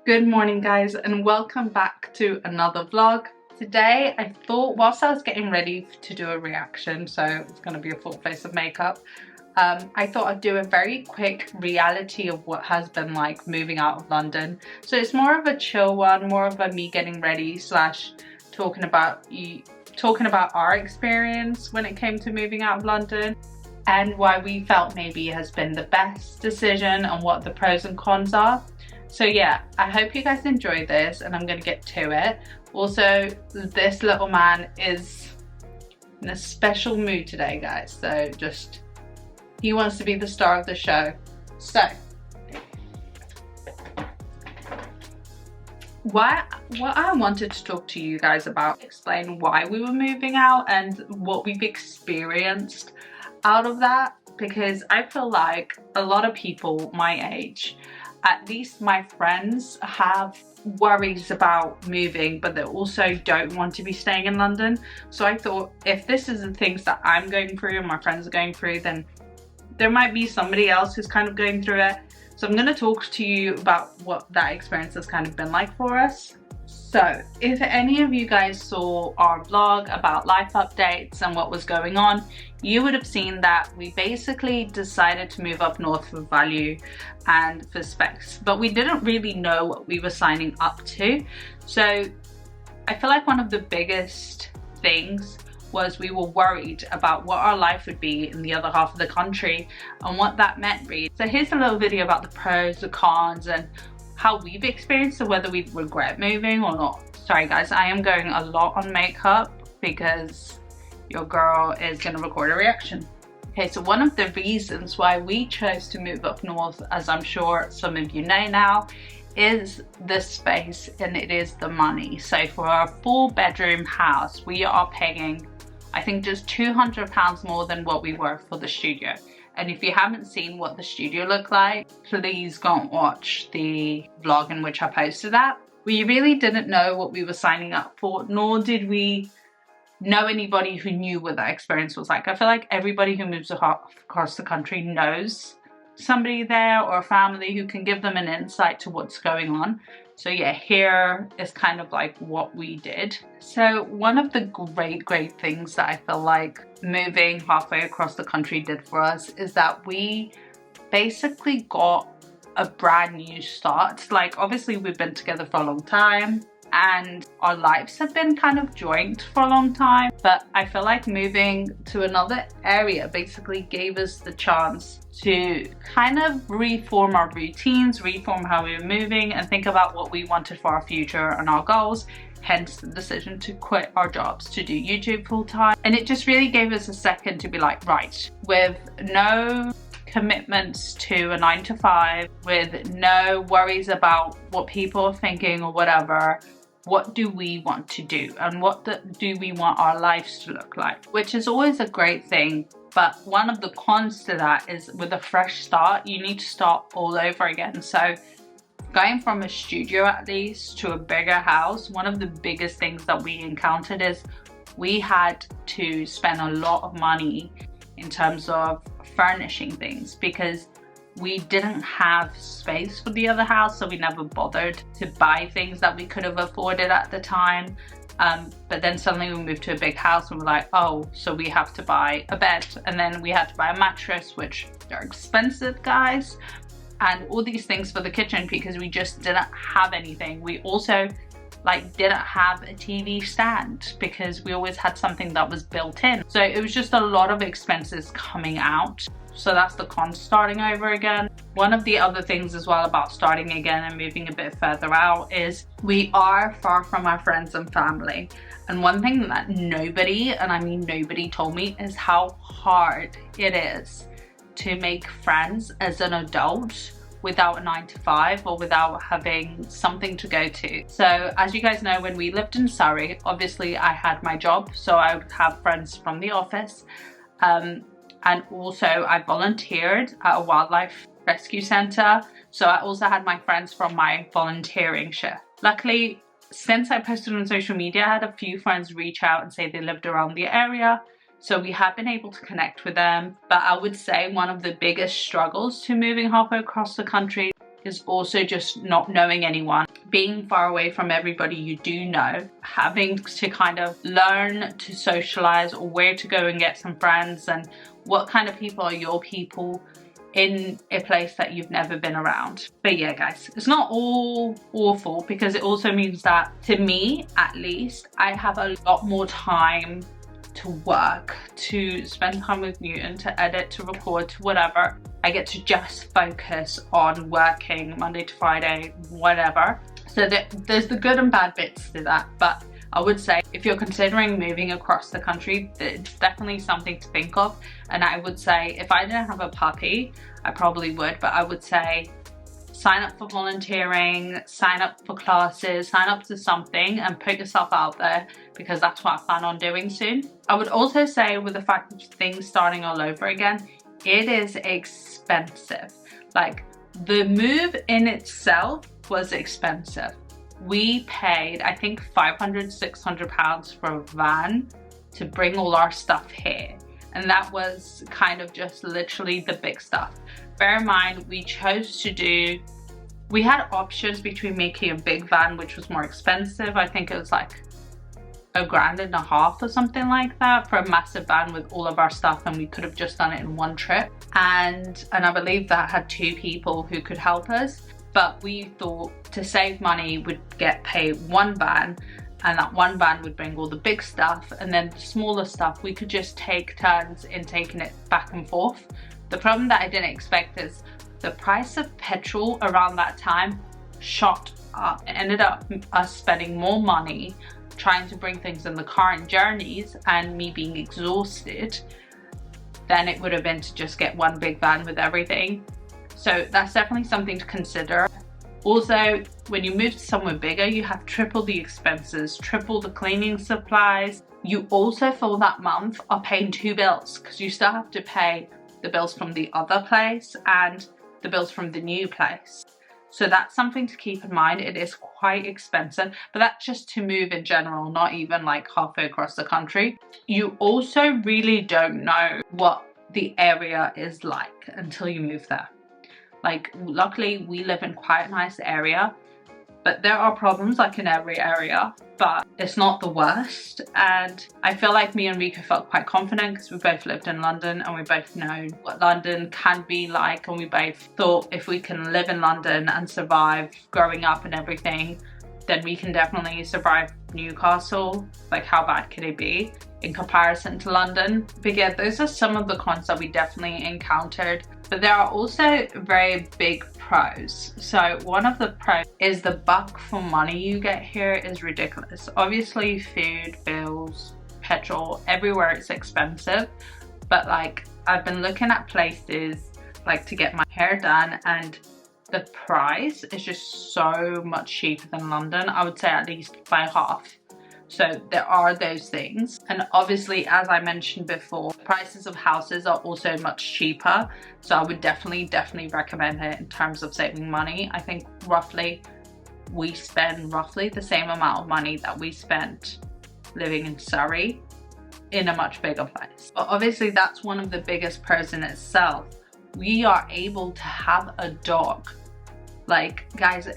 Good morning guys, and welcome back to another vlog. Today I thought, whilst I was getting ready to do a reaction, so it's going to be a full face of makeup, I thought I'd do a very quick reality of what has been like moving out of London. So it's more of a chill one, more of a me getting ready slash talking about our experience when it came to moving out of London, and why we felt maybe it has been the best decision and what the pros and cons are. So yeah, I hope you guys enjoy this, and I'm gonna get to it. Also, this little man is in a special mood today, guys. So he wants to be the star of the show. So, what I wanted to talk to you guys about, explain why we were moving out and what we've experienced out of that, because I feel like a lot of people my age, at least my friends, have worries about moving, but they also don't want to be staying in London. So I thought, if this is the things that I'm going through and my friends are going through, then there might be somebody else who's kind of going through it. So I'm going to talk to you about what that experience has kind of been like for us. So if any of you guys saw our vlog about life updates and what was going on, you would have seen that we basically decided to move up north for value and for specs, but we didn't really know what we were signing up to. So I feel like one of the biggest things was we were worried about what our life would be in the other half of the country and what that meant really. So here's a little video about the pros, the cons, and how we've experienced it, whether we regret moving or not. Sorry guys, I am going a lot on makeup because your girl is gonna record a reaction. Okay, so one of the reasons why we chose to move up north, as I'm sure some of you know now, is the space and it is the money. So for a 4-bedroom house, we are paying, I think, just £200 more than what we were for the studio. And if you haven't seen what the studio looked like, please go and watch the vlog in which I posted that. We really didn't know what we were signing up for, nor did we know anybody who knew what that experience was like. I feel like everybody who moves across the country knows somebody there or a family who can give them an insight to what's going on. So yeah, here is kind of like what we did. So one of the great things that I feel like moving halfway across the country did for us is that we basically got a brand new start. Like, obviously we've been together for a long time and our lives have been kind of joined for a long time, but I feel like moving to another area basically gave us the chance to kind of reform our routines, reform how we were moving, and think about what we wanted for our future and our goals. Hence the decision to quit our jobs to do YouTube full time. And it just really gave us a second to be like, right, with no commitments to a 9-to-5, with no worries about what people are thinking or whatever, what do we want to do and do we want our lives to look like? Which is always a great thing, but one of the cons to that is with a fresh start, you need to start all over again. So going from a studio at least to a bigger house, one of the biggest things that we encountered is we had to spend a lot of money in terms of furnishing things because we didn't have space for the other house, so we never bothered to buy things that we could have afforded at the time. But then suddenly we moved to a big house and we're like, oh, so we have to buy a bed, and then we had to buy a mattress, which are expensive, guys, and all these things for the kitchen because we just didn't have anything. We also didn't have a TV stand because we always had something that was built in. So it was just a lot of expenses coming out. So that's the con, starting over again. One of the other things as well about starting again and moving a bit further out is we are far from our friends and family. And one thing that nobody, and I mean nobody, told me is how hard it is to make friends as an adult without a 9-to-5 or without having something to go to. So as you guys know, when we lived in Surrey, obviously I had my job, so I would have friends from the office. And also I volunteered at a wildlife rescue centre, so I also had my friends from my volunteering shift. Luckily, since I posted on social media, I had a few friends reach out and say they lived around the area, so we have been able to connect with them. But I would say one of the biggest struggles to moving halfway across the country is also just not knowing anyone. being far away from everybody you do know, having to kind of learn to socialize or where to go and get some friends and what kind of people are your people in a place that you've never been around. But yeah guys, it's not all awful, because it also means that, to me at least, I have a lot more time to work, to spend time with Newton, to edit, to record, to whatever. I get to just focus on working Monday to Friday, whatever. So there's the good and bad bits to that, but I would say if you're considering moving across the country, it's definitely something to think of. And I would say, if I didn't have a puppy, I probably would, but I would say sign up for volunteering, sign up for classes, sign up to something and put yourself out there, because that's what I plan on doing soon. I would also say, with the fact of things starting all over again, it is expensive. Like, the move in itself was expensive. We paid, I think, £500–600 for a van to bring all our stuff here. And that was kind of just literally the big stuff. Bear in mind, we had options between making a big van, which was more expensive. I think it was like £1.5 grand or something like that for a massive van with all of our stuff, and we could have just done it in one trip. And I believe that had 2 people who could help us. But we thought, to save money, we'd get paid one van, and that one van would bring all the big stuff, and then the smaller stuff we could just take turns in taking it back and forth. The problem that I didn't expect is the price of petrol around that time shot up. It ended up us spending more money trying to bring things in the car and journeys, and me being exhausted, than it would have been to just get one big van with everything. So that's definitely something to consider. Also, when you move to somewhere bigger, you have triple the expenses, triple the cleaning supplies. You also, for that month, are paying 2 bills, because you still have to pay the bills from the other place and the bills from the new place. So that's something to keep in mind. It is quite expensive, but that's just to move in general, not even like halfway across the country. You also really don't know what the area is like until you move there. Like, luckily we live in quite a nice area, but there are problems like in every area, but it's not the worst. And I feel like me and Rico felt quite confident, because we both lived in London and we both know what London can be like, and we both thought if we can live in London and survive growing up and everything, then we can definitely survive Newcastle. Like, how bad could it be in comparison to London? But yeah, those are some of the cons that we definitely encountered. But there are also very big pros. So one of the pros is the buck for money you get here is ridiculous. Obviously food, bills, petrol, everywhere it's expensive. But like, I've been looking at places like to get my hair done, and the price is just so much cheaper than London. I would say at least by half. So there are those things. And obviously, as I mentioned before, prices of houses are also much cheaper. So I would definitely recommend it in terms of saving money. I think we spend roughly the same amount of money that we spent living in Surrey in a much bigger place. But obviously that's one of the biggest pros in itself. We are able to have a dog. Like, guys,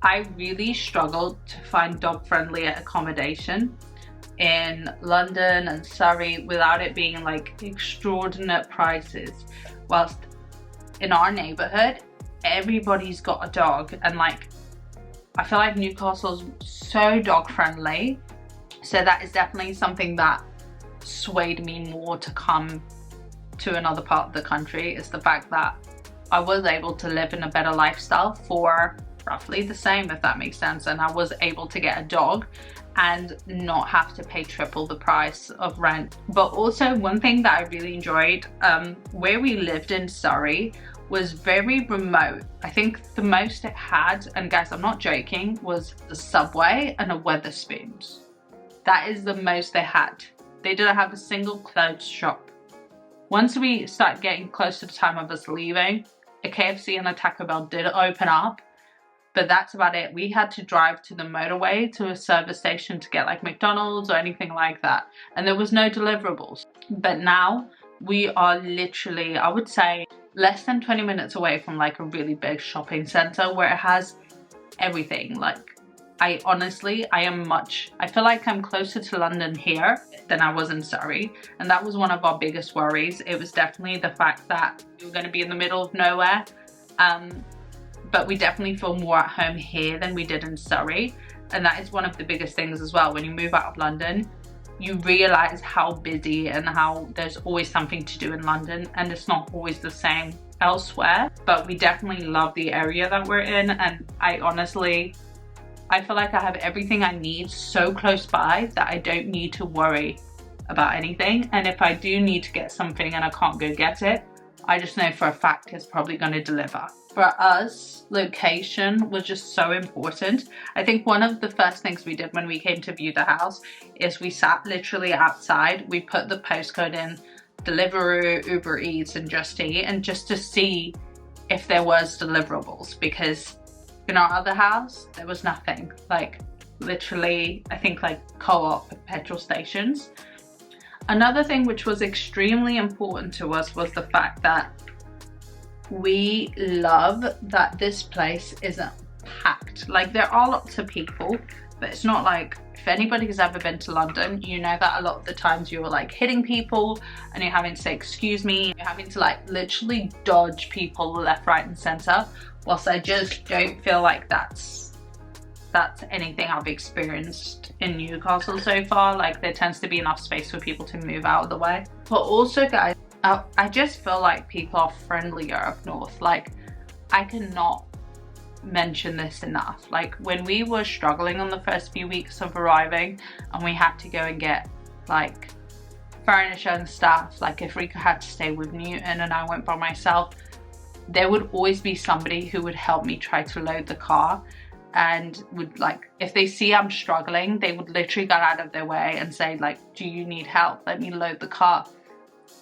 I really struggled to find dog-friendly accommodation in London and Surrey without it being like extraordinary prices. Whilst in our neighborhood, everybody's got a dog, and like, I feel like Newcastle's so dog-friendly. So that is definitely something that swayed me more to come to another part of the country, is the fact that I was able to live in a better lifestyle for roughly the same, if that makes sense. And I was able to get a dog and not have to pay triple the price of rent. But also, one thing that I really enjoyed, where we lived in Surrey was very remote. I think the most it had, and guys, I'm not joking, was the subway and a Wetherspoons. That is the most they had. They didn't have a single clothes shop. Once we started getting close to the time of us leaving, a KFC and a Taco Bell did open up, but that's about it. We had to drive to the motorway to a service station to get like McDonald's or anything like that. And there was no deliverables. But now we are literally, I would say, less than 20 minutes away from like a really big shopping center where it has everything. Like, I feel like I'm closer to London here than I was in Surrey, and that was one of our biggest worries. It was definitely the fact that we were going to be in the middle of nowhere, but we definitely feel more at home here than we did in Surrey, and that is one of the biggest things as well. When you move out of London, you realize how busy and how there's always something to do in London, and it's not always the same elsewhere. But we definitely love the area that we're in, and I feel like I have everything I need so close by that I don't need to worry about anything. And if I do need to get something and I can't go get it, I just know for a fact it's probably going to deliver. For us, location was just so important. I think one of the first things we did when we came to view the house is we sat literally outside. We put the postcode in Deliveroo, Uber Eats and Just Eat, and just to see if there was deliverables, because in our other house there was nothing. Like, literally, I think like Co-op petrol stations. Another thing which was extremely important to us was the fact that we love that this place isn't packed. Like, there are lots of people, but it's not like, if anybody has ever been to London, you know that a lot of the times you're like hitting people and you're having to say excuse me, you're having to like literally dodge people left, right and center. Whilst I just don't feel like that's anything I've experienced in Newcastle so far. Like, there tends to be enough space for people to move out of the way. But also, guys, I just feel like people are friendlier up north. Like, I cannot mention this enough. Like, when we were struggling on the first few weeks of arriving and we had to go and get like furniture and stuff, like if Rico had to stay with Newton and I went by myself, there would always be somebody who would help me try to load the car, and would, like, if they see I'm struggling, they would literally get out of their way and say like, do you need help? Let me load the car.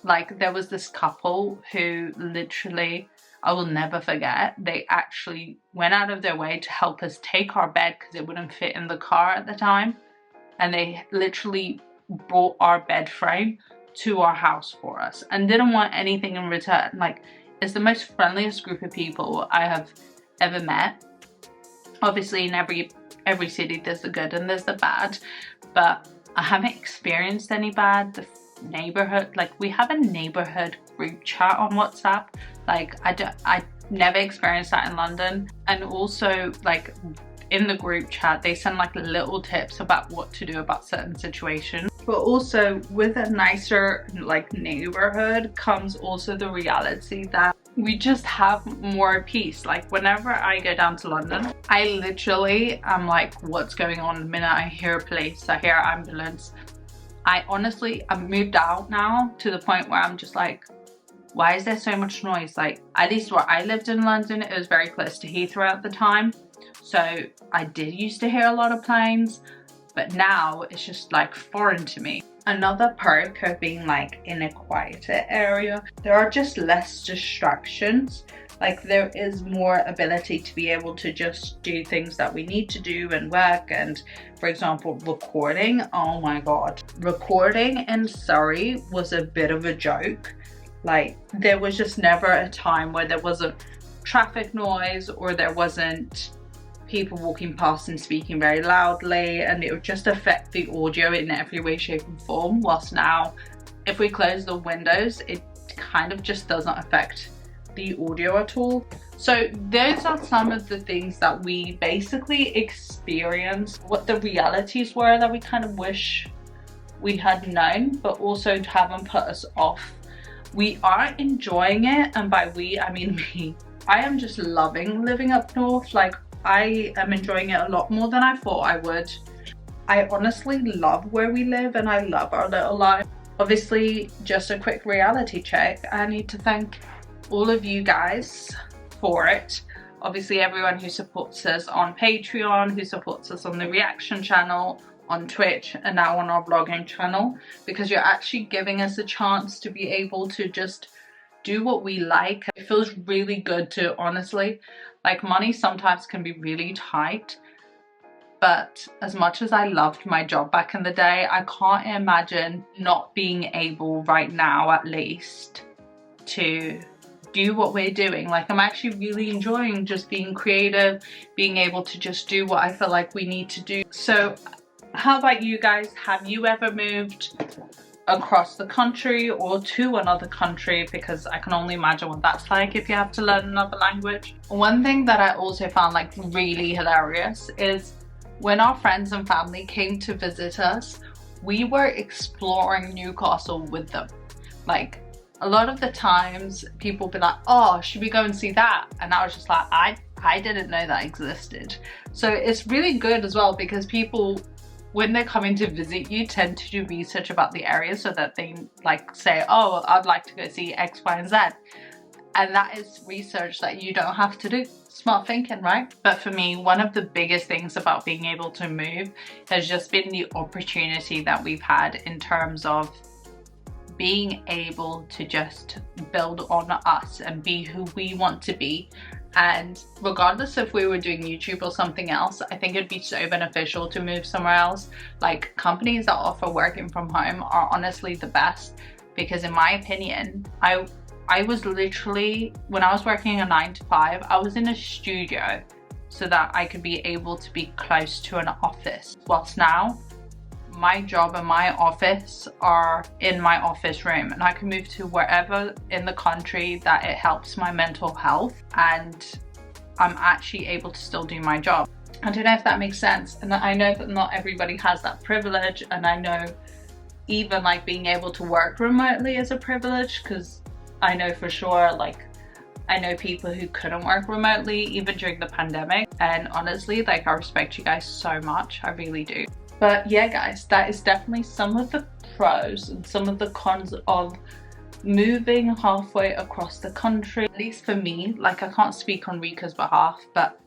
Like, there was this couple who literally, I will never forget, they actually went out of their way to help us take our bed because it wouldn't fit in the car at the time, and they literally brought our bed frame to our house for us and didn't want anything in return. Like, it's the most friendliest group of people I have ever met. Obviously, in every city there's the good and there's the bad, but I haven't experienced any bad. The neighborhood, like, we have a neighborhood group chat on WhatsApp. Like, I never experienced that in London. And also, like, in the group chat they send like little tips about what to do about certain situations. But also, with a nicer like neighborhood comes also the reality that we just have more peace. Like, whenever I go down to London, I literally am like, what's going on? The minute I hear police, I hear ambulance, I've moved out now to the point where I'm just like, why is there so much noise? Like, at least where I lived in London, it was very close to Heathrow at the time, so I did used to hear a lot of planes, but now it's just like foreign to me. Another perk of being like in a quieter area, there are just less distractions. Like, there is more ability to be able to just do things that we need to do and work. And for example, recording, oh my god, recording in Surrey was a bit of a joke. Like, there was just never a time where there wasn't traffic noise or there wasn't people walking past and speaking very loudly, and it would just affect the audio in every way, shape and form. Whilst now, if we close the windows, it kind of just doesn't affect the audio at all. So those are some of the things that we basically experienced, what the realities were that we kind of wish we had known, but also haven't put us off. We are enjoying it, and by we, I mean me. I am just loving living up north. Like, I am enjoying it a lot more than I thought I would. I honestly love where we live and I love our little life. Obviously, just a quick reality check. I need to thank all of you guys for it. Obviously, everyone who supports us on Patreon, who supports us on the reaction channel, on Twitch, and now on our vlogging channel, because you're actually giving us a chance to be able to just do what we like. It feels really good to, honestly, like, money sometimes can be really tight, but as much as I loved my job back in the day, I can't imagine not being able right now, at least, to do what we're doing. Like, I'm actually really enjoying just being creative, being able to just do what I feel like we need to do. So how about you guys? Have you ever moved across the country or to another country? Because I can only imagine what that's like if you have to learn another language. One thing that I also found like really hilarious is when our friends and family came to visit us, we were exploring Newcastle with them. Like, a lot of the times people be like, oh, should we go and see that? And I was just like, I didn't know that existed. So it's really good as well, because people, when they're coming to visit you, tend to do research about the area so that they like say, oh, I'd like to go see X, Y, and Z. And that is research that you don't have to do. Smart thinking, right? But for me, one of the biggest things about being able to move has just been the opportunity that we've had in terms of being able to just build on us and be who we want to be. And regardless if we were doing YouTube or something else, I think it'd be so beneficial to move somewhere else. Like, companies that offer working from home are honestly the best, because in my opinion, I was literally, when I was working a 9 to 5, I was in a studio so that I could be able to be close to an office. Whilst now, my job and my office are in my office room, and I can move to wherever in the country that it helps my mental health, and I'm actually able to still do my job. I don't know if that makes sense, and I know that not everybody has that privilege, and I know even like being able to work remotely is a privilege, because I know for sure, like, I know people who couldn't work remotely even during the pandemic, and honestly, like, I respect you guys so much, I really do. But yeah guys, that is definitely some of the pros and some of the cons of moving halfway across the country. At least for me, like, I can't speak on Rika's behalf, but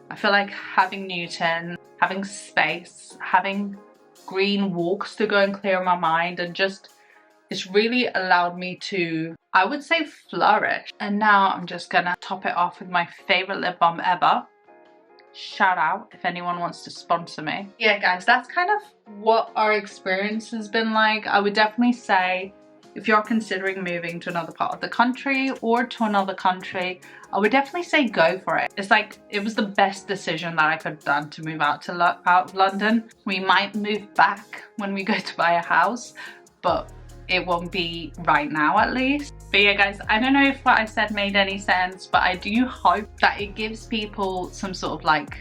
I feel like having Newton, having space, having green walks to go and clear my mind, and just, it's really allowed me to, I would say, flourish. And now I'm just gonna top it off with my favorite lip balm ever. Shout out if anyone wants to sponsor me. Yeah guys, that's kind of what our experience has been like. I would definitely say if you're considering moving to another part of the country or to another country, I would definitely say go for it. It's like, it was the best decision that I could have done to move out of London. We might move back when we go to buy a house, but it won't be right now at least. But yeah guys, I don't know if what I said made any sense, but I do hope that it gives people some sort of like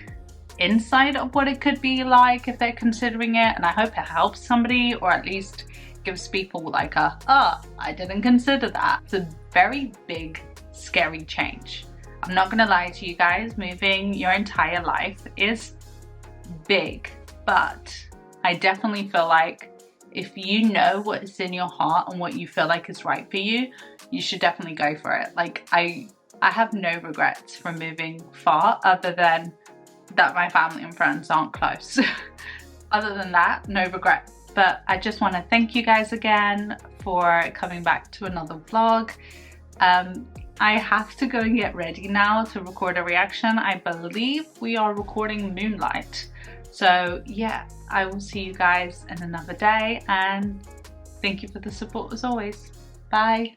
insight of what it could be like if they're considering it, and I hope it helps somebody, or at least gives people like a, oh, I didn't consider that. It's a very big, scary change. I'm not gonna lie to you guys, moving your entire life is big, but I definitely feel like if you know what is in your heart and what you feel like is right for you, you should definitely go for it. Like, I have no regrets from moving far, other than that my family and friends aren't close. Other than that, no regret. But I just want to thank you guys again for coming back to another vlog. I have to go and get ready now to record a reaction. I believe we are recording Moonlight. So yeah, I will see you guys in another day, and thank you for the support as always. Bye.